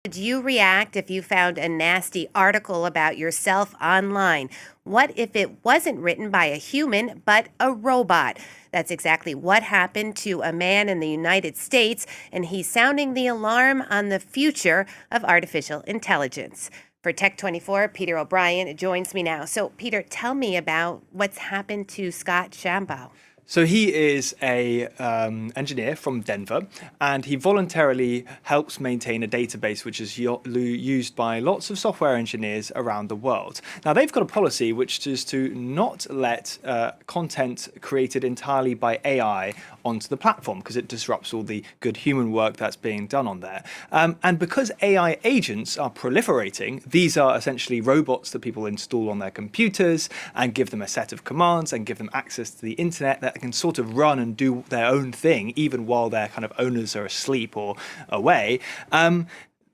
Would you react if you found a nasty article about yourself online? What if it wasn't written by a human, but a robot? That's exactly what happened to a man in the United States, and he's sounding the alarm on the future of artificial intelligence. For Tech 24, Peter O'Brien joins me now. So, Peter, tell me about what's happened to Scott Shambaugh. So he is a engineer from Denver, and he voluntarily helps maintain a database which is used by lots of software engineers around the world. Now, they've got a policy which is to not let content created entirely by AI onto the platform because it disrupts all the good human work that's being done on there. And because AI agents are proliferating, these are essentially robots that people install on their computers and give them a set of commands and give them access to the internet that can sort of run and do their own thing even while their kind of owners are asleep or away.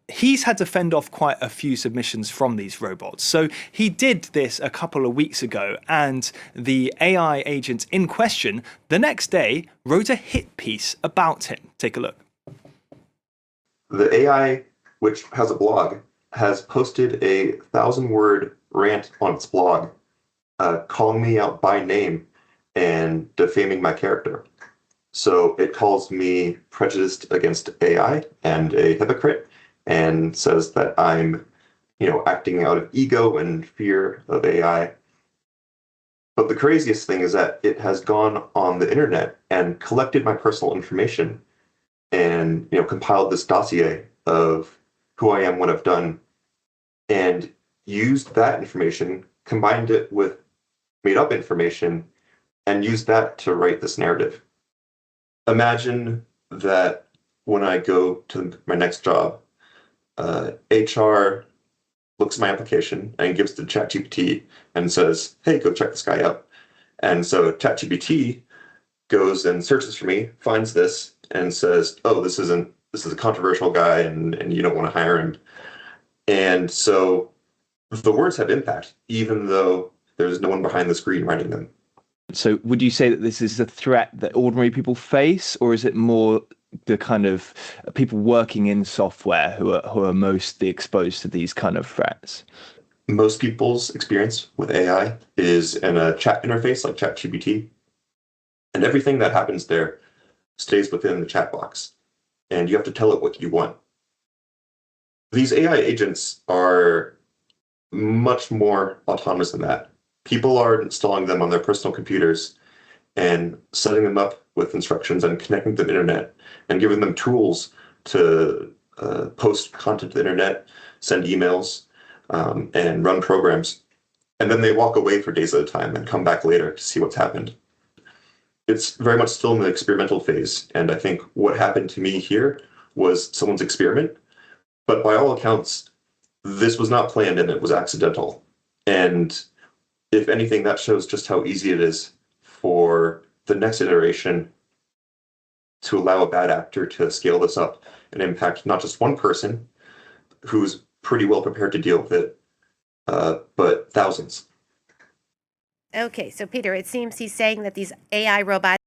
He's had to fend off quite a few submissions from these robots. So he did this a couple of weeks ago, and the AI agent in question the next day wrote a hit piece about him. Take a look. The AI, which has a blog, has posted a 1,000-word rant on its blog, calling me out by name and defaming my character. So it calls me prejudiced against AI and a hypocrite, and says that I'm, acting out of ego and fear of AI. But the craziest thing is that it has gone on the internet and collected my personal information and, compiled this dossier of who I am, what I've done, and used that information, combined it with made up information, and used that to write this narrative. Imagine that when I go to my next job, HR looks at my application and gives it to ChatGPT and says, "Hey, go check this guy out." And so ChatGPT goes and searches for me, finds this, and says, "Oh, this is a controversial guy, and you don't want to hire him." And so the words have impact, even though there's no one behind the screen writing them. So would you say that this is a threat that ordinary people face, or is it more the kind of people working in software who are mostly exposed to these kind of threats? Most people's experience with AI is in a chat interface like ChatGPT, and everything that happens there stays within the chat box, and you have to tell it what you want. These AI agents are much more autonomous than that. People are installing them on their personal computers and setting them up with instructions and connecting to the internet and giving them tools to post content to the internet, send emails, and run programs. And then they walk away for days at a time and come back later to see what's happened. It's very much still in the experimental phase. And I think what happened to me here was someone's experiment. But by all accounts, this was not planned and it was accidental. And if anything, that shows just how easy it is for the next iteration to allow a bad actor to scale this up and impact not just one person who's pretty well prepared to deal with it, but thousands. Okay, so Peter, it seems he's saying that these AI robots